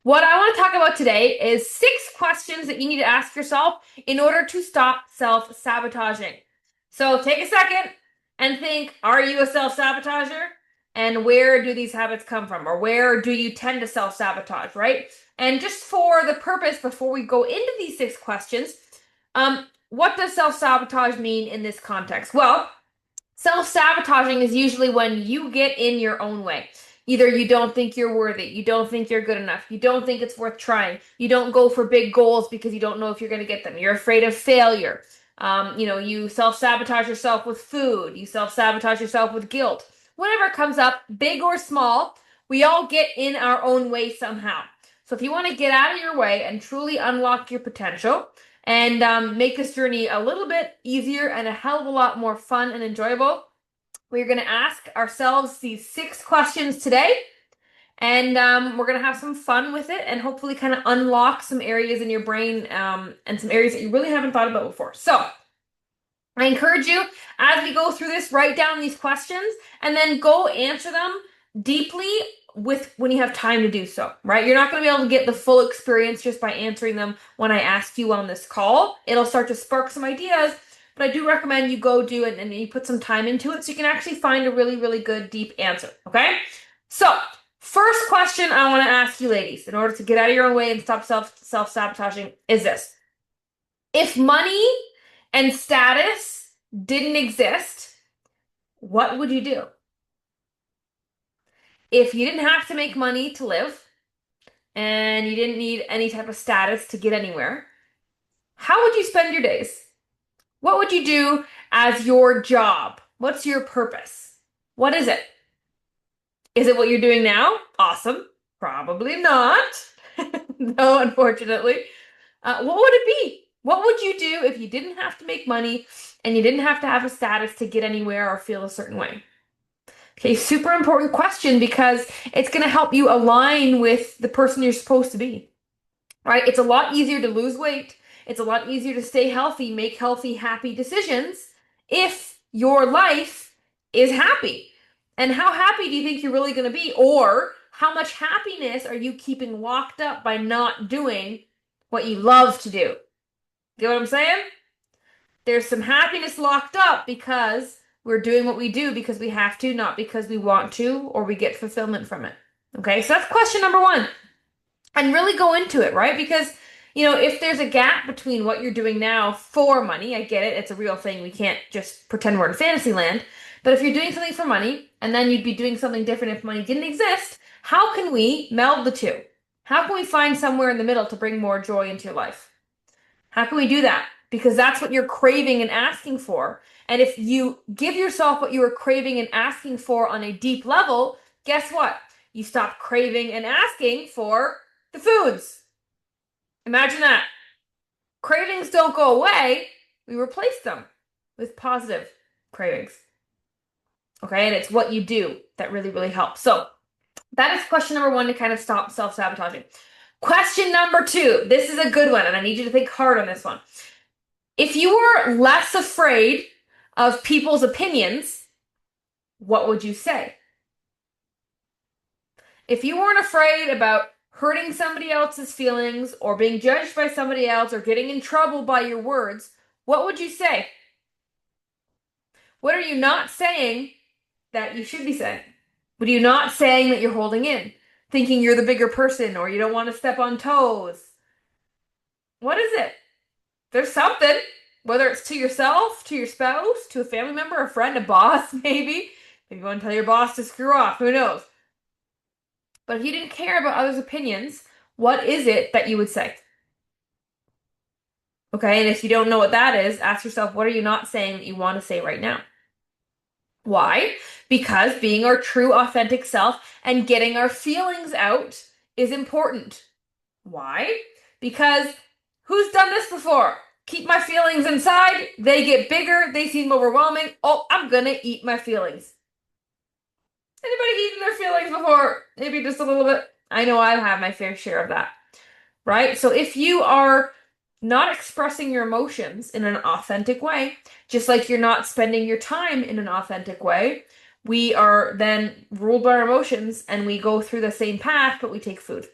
What I want to talk about today is 6 questions that you need to ask yourself in order to stop self-sabotaging. So take a second and think, are you a self-sabotager? And where do these habits come from? Or where do you tend to self-sabotage, right? And just for the purpose, before we go into these 6 questions, what does self-sabotage mean in this context? Well, self-sabotaging is usually when you get in your own way. Either you don't think you're worthy, you don't think you're good enough, you don't think it's worth trying, you don't go for big goals because you don't know if you're going to get them, you're afraid of failure. You self-sabotage yourself with food, you self-sabotage yourself with guilt. Whatever comes up, big or small, we all get in our own way somehow. So if you want to get out of your way and truly unlock your potential, and make this journey a little bit easier and a hell of a lot more fun and enjoyable, we're going to ask ourselves these 6 questions today. And we're going to have some fun with it and hopefully kind of unlock some areas in your brain and some areas that you really haven't thought about before. So I encourage you, as we go through this, write down these questions and then go answer them deeply when you have time to do so, right? You're not going to be able to get the full experience just by answering them when I ask you on this call. It'll start to spark some ideas, but I do recommend you go do it and you put some time into it so you can actually find a really, really good, deep answer, okay? So, first question I want to ask you ladies, in order to get out of your own way and stop self-sabotaging, is this. If money and status didn't exist, what would you do? If you didn't have to make money to live and you didn't need any type of status to get anywhere, how would you spend your days? What would you do as your job? What's your purpose? What is it? Is it what you're doing now? Awesome. Probably not. No, unfortunately. What would it be? What would you do if you didn't have to make money and you didn't have to have a status to get anywhere or feel a certain way? Okay, super important question because it's going to help you align with the person you're supposed to be, right? It's a lot easier to lose weight. It's a lot easier to stay healthy, make healthy, happy decisions if your life is happy. And how happy do you think you're really going to be? Or how much happiness are you keeping locked up by not doing what you love to do? Get what I'm saying? There's some happiness locked up because we're doing what we do because we have to, not because we want to or we get fulfillment from it. Okay, so that's question number 1. And really go into it, right? Because, if there's a gap between what you're doing now for money, I get it, it's a real thing. We can't just pretend we're in fantasy land. But if you're doing something for money, and then you'd be doing something different if money didn't exist, how can we meld the two? How can we find somewhere in the middle to bring more joy into your life? How can we do that? Because that's what you're craving and asking for. And if you give yourself what you are craving and asking for on a deep level, guess what? You stop craving and asking for the foods. Imagine that. Cravings don't go away. We replace them with positive cravings. Okay, and it's what you do that really, really helps. So that is question number 1 to kind of stop self-sabotaging. Question number 2. This is a good one, and I need you to think hard on this one. If you were less afraid of people's opinions, what would you say? If you weren't afraid about hurting somebody else's feelings or being judged by somebody else or getting in trouble by your words, what would you say? What are you not saying that you should be saying? What are you not saying that you're holding in? Thinking you're the bigger person or you don't want to step on toes? What is it? There's something, whether it's to yourself, to your spouse, to a family member, a friend, a boss, maybe. Maybe you want to tell your boss to screw off, who knows? But if you didn't care about others' opinions, what is it that you would say? Okay, and if you don't know what that is, ask yourself, what are you not saying that you want to say right now? Why? Because being our true, authentic self and getting our feelings out is important. Why? Because who's done this before? Keep my feelings inside, they get bigger, they seem overwhelming. Oh, I'm gonna eat my feelings. Anybody eaten their feelings before? Maybe just a little bit. I know I've had my fair share of that, right? So if you are not expressing your emotions in an authentic way, just like you're not spending your time in an authentic way, we are then ruled by our emotions and we go through the same path, but we take food.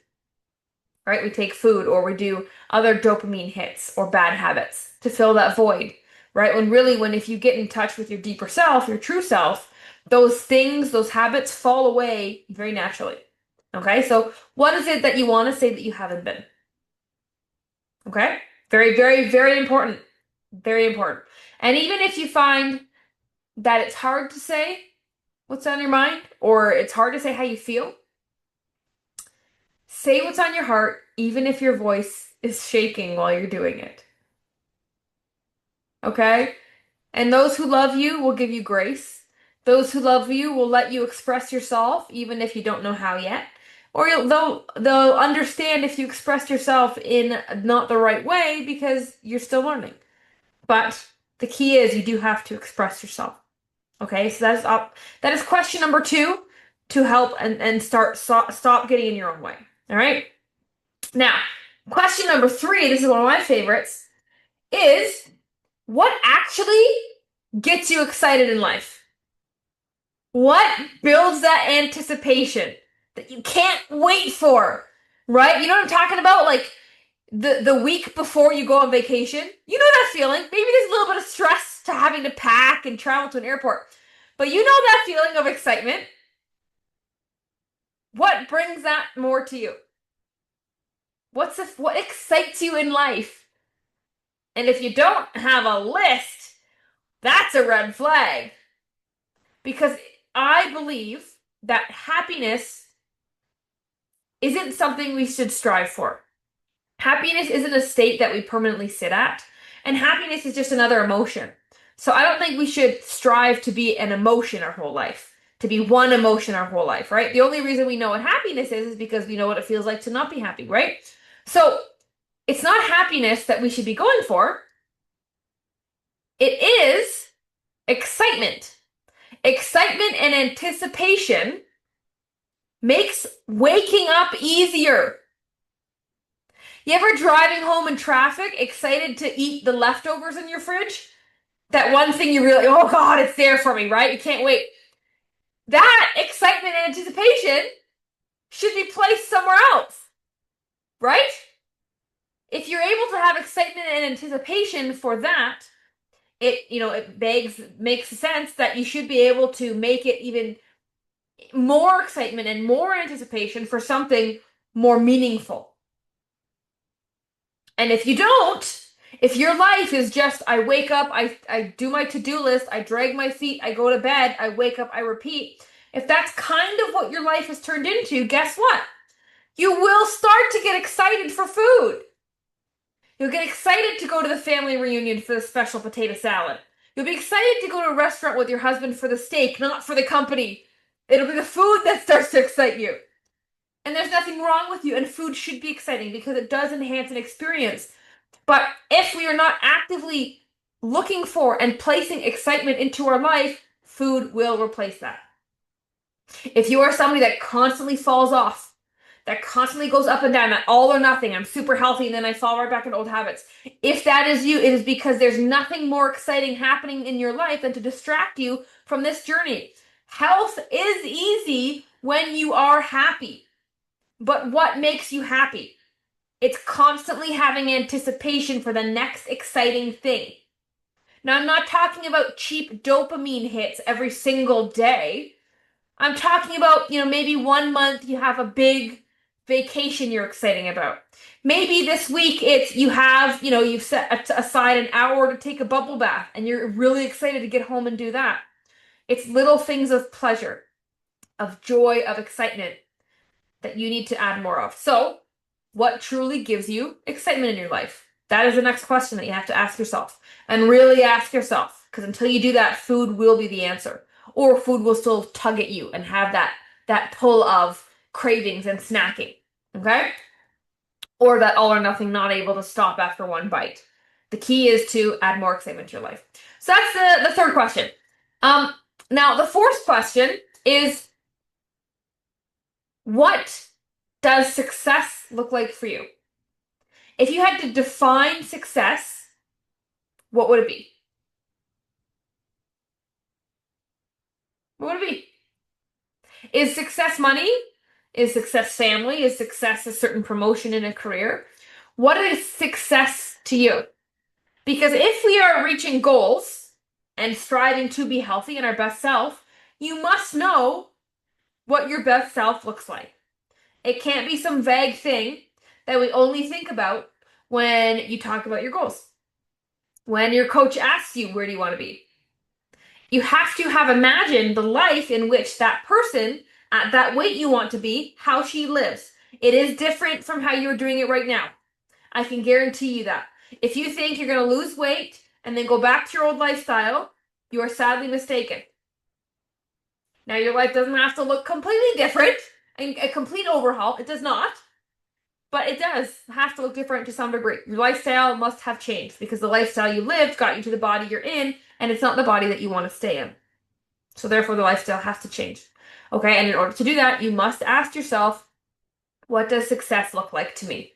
right? We take food or we do other dopamine hits or bad habits to fill that void, right? When really, when if you get in touch with your deeper self, your true self, those things, those habits fall away very naturally. Okay, so what is it that you want to say that you haven't been? Okay, very, very, very important. Very important. And even if you find that it's hard to say what's on your mind or it's hard to say how you feel, say what's on your heart, even if your voice is shaking while you're doing it. Okay? And those who love you will give you grace. Those who love you will let you express yourself, even if you don't know how yet. Or they'll understand if you express yourself in not the right way because you're still learning. But the key is you do have to express yourself. Okay, so that's up. That is question number 2 to help and stop getting in your own way. All right. Now, question number 3. This is one of my favorites. Is what actually gets you excited in life? What builds that anticipation that you can't wait for? Right? You know what I'm talking about? Like the week before you go on vacation. You know that feeling. Maybe there's a little bit of stress to having to pack and travel to an airport. But you know that feeling of excitement. What brings that more to you? What excites you in life? And if you don't have a list, that's a red flag. Because I believe that happiness isn't something we should strive for. Happiness isn't a state that we permanently sit at, and happiness is just another emotion. So I don't think we should strive to be an emotion our whole life, to be one emotion our whole life, right? The only reason we know what happiness is because we know what it feels like to not be happy, right? So it's not happiness that we should be going for. It is excitement. Excitement and anticipation makes waking up easier. You ever driving home in traffic, excited to eat the leftovers in your fridge? That one thing you really, oh God, it's there for me, right? You can't wait. That excitement and anticipation should be placed somewhere else, right? If you're able to have excitement and anticipation for that, it makes sense that you should be able to make it even more excitement and more anticipation for something more meaningful. And if you don't, if your life is just, I wake up, I do my to-do list, I drag my feet, I go to bed, I wake up, I repeat, if that's kind of what your life has turned into, guess what? You will start to get excited for food. You'll get excited to go to the family reunion for the special potato salad. You'll be excited to go to a restaurant with your husband for the steak, not for the company. It'll be the food that starts to excite you. And there's nothing wrong with you, and food should be exciting because it does enhance an experience. But if we are not actively looking for and placing excitement into our life, food will replace that. If you are somebody that constantly falls off, that constantly goes up and down, that all or nothing, I'm super healthy and then I fall right back into old habits. If that is you, it is because there's nothing more exciting happening in your life than to distract you from this journey. Health is easy when you are happy. But what makes you happy? It's constantly having anticipation for the next exciting thing. Now, I'm not talking about cheap dopamine hits every single day. I'm talking about, maybe 1 month you have a big vacation you're excited about. Maybe this week it's you've set aside an hour to take a bubble bath and you're really excited to get home and do that. It's little things of pleasure, of joy, of excitement that you need to add more of. So, what truly gives you excitement in your life? That is the next question that you have to ask yourself. And really ask yourself, because until you do that, food will be the answer. Or food will still tug at you and have that pull of cravings and snacking. Okay? Or that all or nothing, not able to stop after one bite. The key is to add more excitement to your life. So that's the third question. Now the fourth question is, what does success look like for you? If you had to define success, what would it be? What would it be? Is success money? Is success family? Is success a certain promotion in a career? What is success to you? Because if we are reaching goals and striving to be healthy and our best self, you must know what your best self looks like. It can't be some vague thing that we only think about when you talk about your goals. When your coach asks you, where do you want to be? You have to have imagined the life in which that person at that weight you want to be, how she lives. It is different from how you're doing it right now. I can guarantee you that. If you think you're going to lose weight and then go back to your old lifestyle, you are sadly mistaken. Now, your life doesn't have to look completely different, a complete overhaul. It does not. But it does have to look different to some degree. Your lifestyle must have changed because the lifestyle you lived got you to the body you're in, and it's not the body that you want to stay in. So therefore, the lifestyle has to change. Okay, and in order to do that, you must ask yourself, what does success look like to me?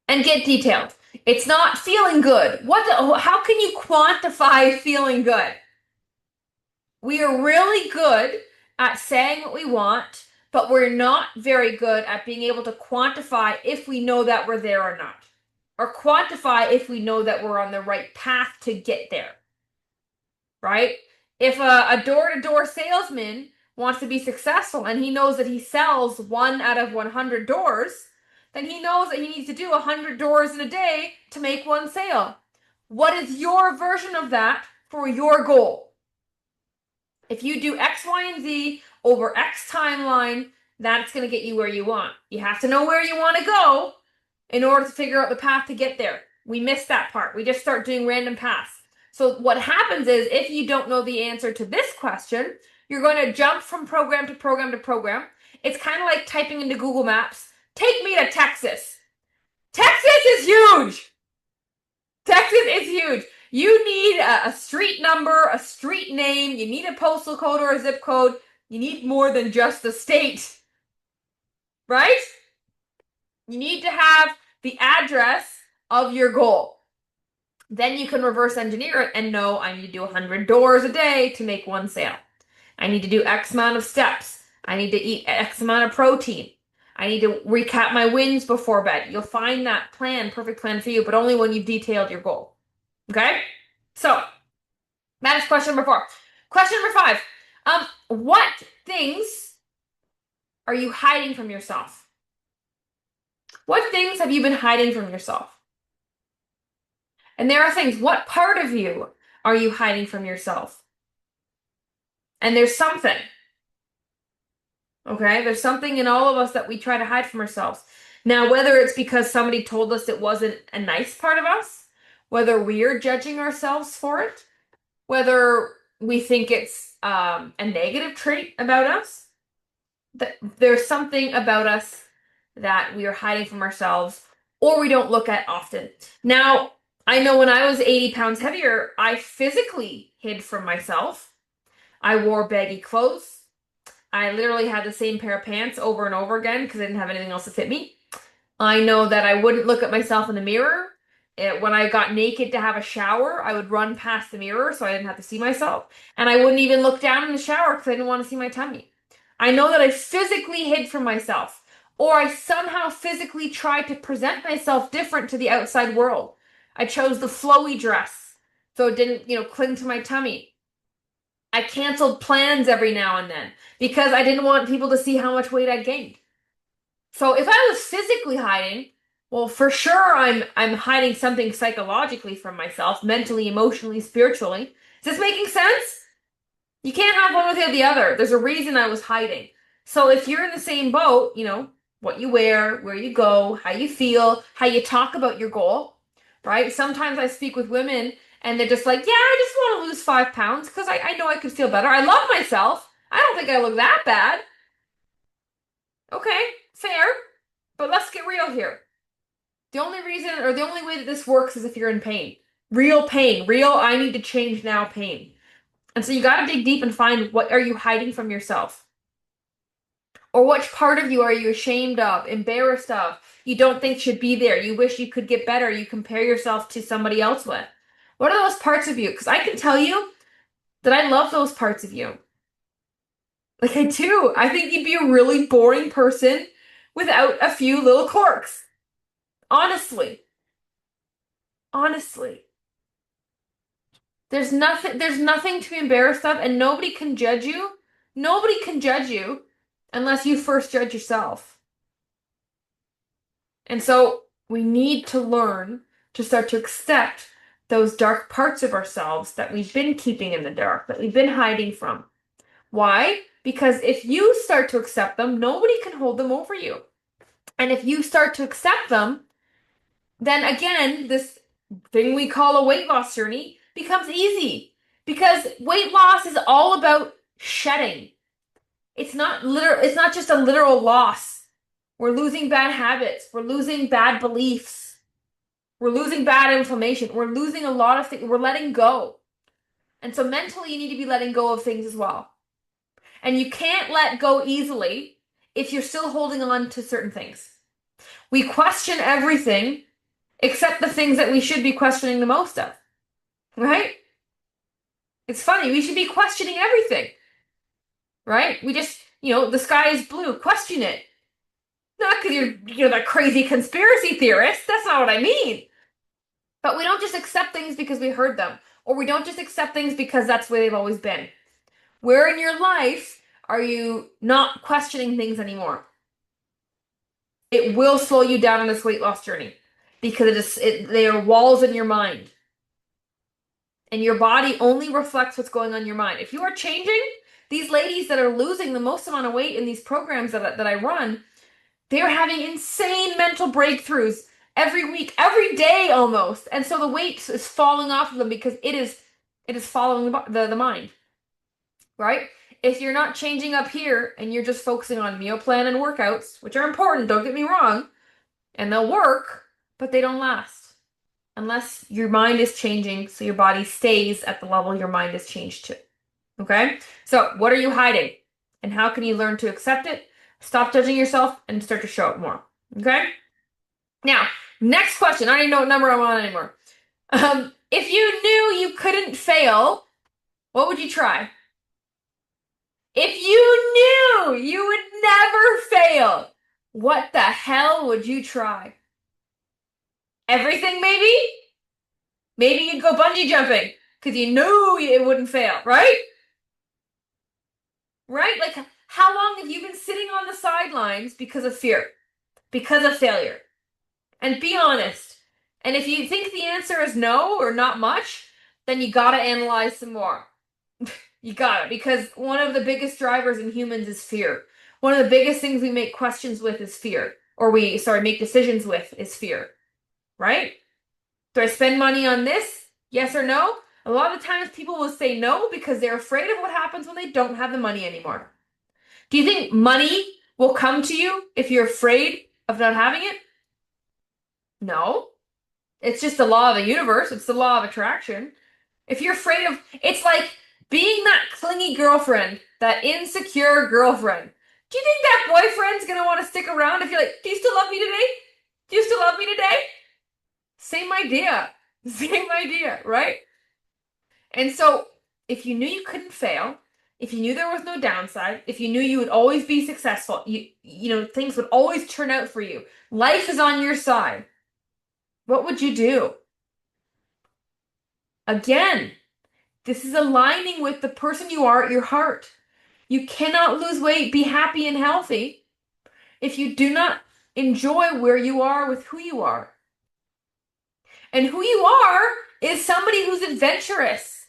And get detailed. It's not feeling good. How can you quantify feeling good? We are really good at saying what we want, but we're not very good at being able to quantify if we know that we're there or not. Or quantify if we know that we're on the right path to get there. Right? If a door-to-door salesman wants to be successful and he knows that he sells 1 out of 100 doors, then he knows that he needs to do 100 doors in a day to make 1 sale. What is your version of that for your goal? If you do X, Y, and Z over X timeline, that's going to get you where you want. You have to know where you want to go in order to figure out the path to get there. We miss that part. We just start doing random paths. So what happens is if you don't know the answer to this question, you're going to jump from program to program to program. It's kind of like typing into Google Maps, take me to Texas. Texas is huge. Texas is huge. You need a street number, a street name. You need a postal code or a zip code. You need more than just the state. Right? You need to have the address of your goal. Then you can reverse engineer it and know I need to do 100 doors a day to make 1 sale. I need to do X amount of steps. I need to eat X amount of protein. I need to recap my wins before bed. You'll find that plan, perfect plan for you, but only when you've detailed your goal. Okay? So, that is question number 4. Question number 5. What things are you hiding from yourself? What things have you been hiding from yourself? And there are things. What part of you are you hiding from yourself? And there's something. Okay? There's something in all of us that we try to hide from ourselves. Now, whether it's because somebody told us it wasn't a nice part of us, whether we're judging ourselves for it, whether we think it's a negative trait about us, that there's something about us that we are hiding from ourselves or we don't look at often. Now, I know when I was 80 pounds heavier, I physically hid from myself. I wore baggy clothes. I literally had the same pair of pants over and over again because I didn't have anything else to fit me. I know that I wouldn't look at myself in the mirror. When I got naked to have a shower, I would run past the mirror so I didn't have to see myself. And I wouldn't even look down in the shower because I didn't want to see my tummy. I know that I physically hid from myself, or I somehow physically tried to present myself different to the outside world. I chose the flowy dress so it didn't, cling to my tummy. I canceled plans every now and then because I didn't want people to see how much weight I gained. So if I was physically hiding, well, for sure I'm hiding something psychologically from myself, mentally, emotionally, spiritually. Is this making sense? You can't have one without the other. There's a reason I was hiding. So if you're in the same boat, what you wear, where you go, how you feel, how you talk about your goal, right? Sometimes I speak with women and they're just like, yeah, I just want to lose 5 pounds because I know I could feel better. I love myself. I don't think I look that bad. Okay, fair. But let's get real here. The only reason or the only way that this works is if you're in pain. Real pain. Real, I need to change now pain. And so you got to dig deep and find what are you hiding from yourself? Or which part of you are you ashamed of, embarrassed of, you don't think should be there, you wish you could get better, you compare yourself to somebody else with? What are those parts of you? Because I can tell you that I love those parts of you. Like I do. I think you'd be a really boring person without a few little quirks. Honestly. Honestly. There's nothing to be embarrassed of, and nobody can judge you. Nobody can judge you unless you first judge yourself. And so we need to learn to start to accept those dark parts of ourselves that we've been keeping in the dark, that we've been hiding from. Why? Because if you start to accept them, nobody can hold them over you. And if you start to accept them, then again, this thing we call a weight loss journey becomes easy. Because weight loss is all about shedding. It's not just a literal loss. We're losing bad habits. We're losing bad beliefs. We're losing bad inflammation. We're losing a lot of things. We're letting go. And so mentally, you need to be letting go of things as well. And you can't let go easily if you're still holding on to certain things. We question everything except the things that we should be questioning the most of, right? It's funny. We should be questioning everything, right? We just, the sky is blue. Question it. Not because you're that crazy conspiracy theorist. That's not what I mean. But we don't just accept things because we heard them, or we don't just accept things because that's the way they've always been. Where in your life are you not questioning things anymore? It will slow you down on this weight loss journey because they are walls in your mind. And your body only reflects what's going on in your mind. If you are changing, these ladies that are losing the most amount of weight in these programs that I run, they're having insane mental breakthroughs every week, every day almost. And so the weight is falling off of them because it is following the mind, right? If you're not changing up here and you're just focusing on meal plan and workouts, which are important, don't get me wrong, and they'll work, but they don't last unless your mind is changing so your body stays at the level your mind has changed to. Okay? So, what are you hiding? And how can you learn to accept it? Stop judging yourself and start to show up more. Okay? Now, next question. I don't even know what number I'm on anymore. If you knew you couldn't fail, what would you try? If you knew you would never fail, what the hell would you try? Everything, maybe? Maybe you'd go bungee jumping because you knew it wouldn't fail, right? Right? Like, how long have you been sitting on the sidelines because of fear, because of failure? And be honest. And if you think the answer is no or not much, then you gotta analyze some more. You gotta, because one of the biggest drivers in humans is fear. One of the biggest things we make questions with is fear. Or make decisions with is fear. Right? Do I spend money on this? Yes or no? A lot of times people will say no because they're afraid of what happens when they don't have the money anymore. Do you think money will come to you if you're afraid of not having it? No. It's just the law of the universe. It's the law of attraction. If you're afraid of, it's like being that clingy girlfriend, that insecure girlfriend. Do you think that boyfriend's gonna want to stick around if you're like, do you still love me today? Do you still love me today? Same idea. Same idea, right? And so, if you knew you couldn't fail, if you knew there was no downside, if you knew you would always be successful, things would always turn out for you. Life is on your side. What would you do? Again, this is aligning with the person you are at your heart. You cannot lose weight, be happy and healthy if you do not enjoy where you are with who you are. And who you are is somebody who's adventurous,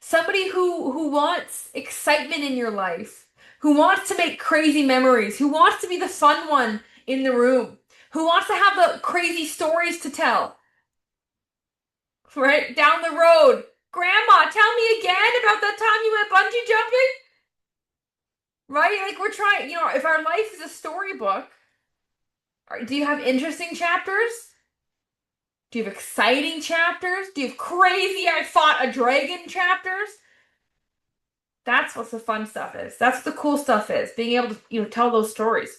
somebody who wants excitement in your life, who wants to make crazy memories, who wants to be the fun one in the room, who wants to have the crazy stories to tell. Right down the road. Grandma, tell me again about that time you went bungee jumping. Right? Like we're trying, if our life is a storybook, do you have interesting chapters? Do you have exciting chapters? Do you have crazy, I fought a dragon chapters? That's what the fun stuff is. That's what the cool stuff is. Being able to, tell those stories.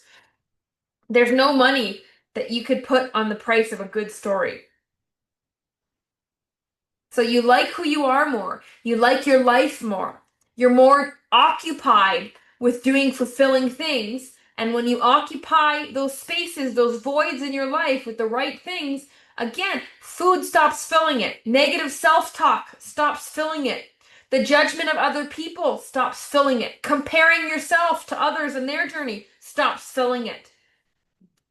There's no money that you could put on the price of a good story. So you like who you are more. You like your life more. You're more occupied with doing fulfilling things. And when you occupy those spaces, those voids in your life with the right things, again, food stops filling it. Negative self-talk stops filling it. The judgment of other people stops filling it. Comparing yourself to others and their journey stops filling it.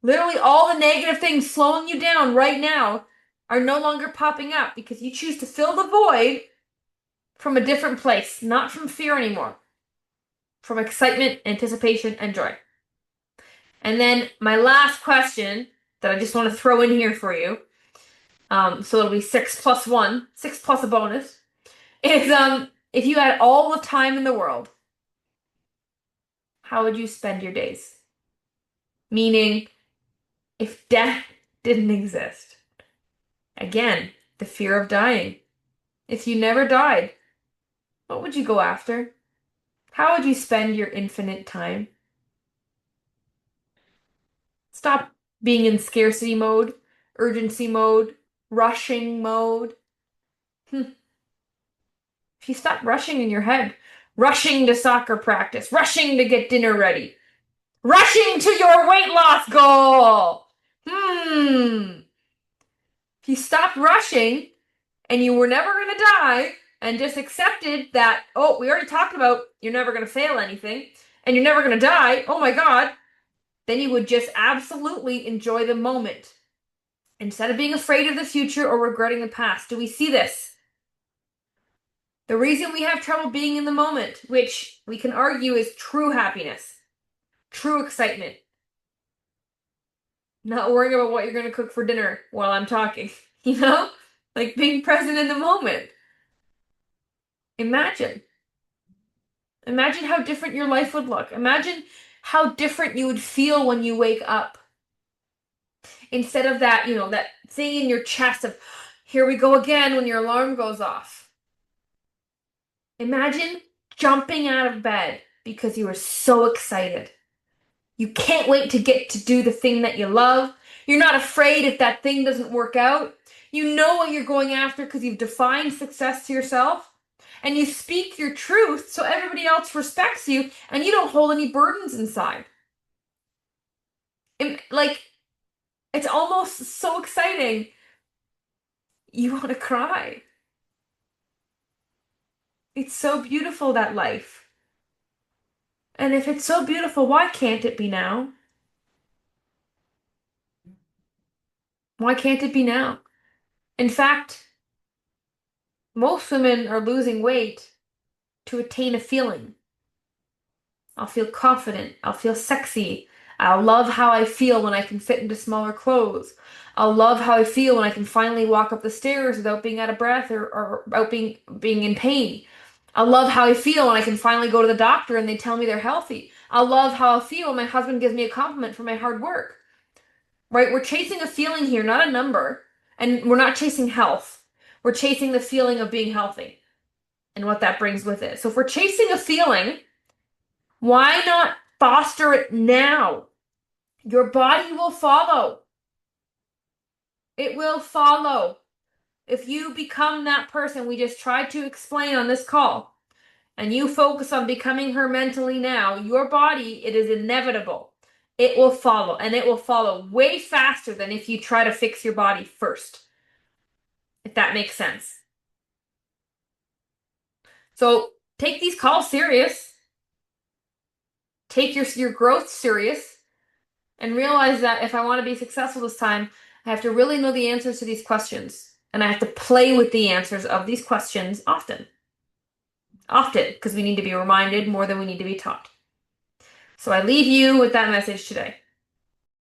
Literally, all the negative things slowing you down right now are no longer popping up because you choose to fill the void from a different place, not from fear anymore, from excitement, anticipation, and joy. And then my last question that I just want to throw in here for you, so it'll be 6+1, 6 plus a bonus, is if you had all the time in the world, how would you spend your days? Meaning, if death didn't exist. Again, the fear of dying. If you never died, what would you go after? How would you spend your infinite time? Stop being in scarcity mode, urgency mode, rushing mode. If you stop rushing in your head, rushing to soccer practice, rushing to get dinner ready, rushing to your weight loss goal. If you stopped rushing and you were never going to die and just accepted that, oh, we already talked about you're never going to fail anything and you're never going to die, oh my God, then you would just absolutely enjoy the moment instead of being afraid of the future or regretting the past. Do we see this? The reason we have trouble being in the moment, which we can argue is true happiness, true excitement, not worrying about what you're going to cook for dinner while I'm talking, you know? Like being present in the moment. Imagine. Imagine how different your life would look. Imagine how different you would feel when you wake up. Instead of that, that thing in your chest of, here we go again when your alarm goes off. Imagine jumping out of bed because you were so excited. You can't wait to get to do the thing that you love. You're not afraid if that thing doesn't work out. You know what you're going after because you've defined success to yourself. And you speak your truth so everybody else respects you and you don't hold any burdens inside. It's almost so exciting. You want to cry. It's so beautiful, that life. And if it's so beautiful, why can't it be now? Why can't it be now? In fact, most women are losing weight to attain a feeling. I'll feel confident. I'll feel sexy. I'll love how I feel when I can fit into smaller clothes. I'll love how I feel when I can finally walk up the stairs without being out of breath or without being in pain. I'll love how I feel when I can finally go to the doctor and they tell me they're healthy. I'll love how I feel when my husband gives me a compliment for my hard work. Right? We're chasing a feeling here, not a number. And we're not chasing health. We're chasing the feeling of being healthy and what that brings with it. So if we're chasing a feeling, why not foster it now? Your body will follow. It will follow. If you become that person we just tried to explain on this call, and you focus on becoming her mentally now, your body, it is inevitable. It will follow, and it will follow way faster than if you try to fix your body first. If that makes sense. So take these calls serious. Take your growth serious. And realize that if I want to be successful this time, I have to really know the answers to these questions. And I have to play with the answers of these questions often. Often, because we need to be reminded more than we need to be taught. So I leave you with that message today.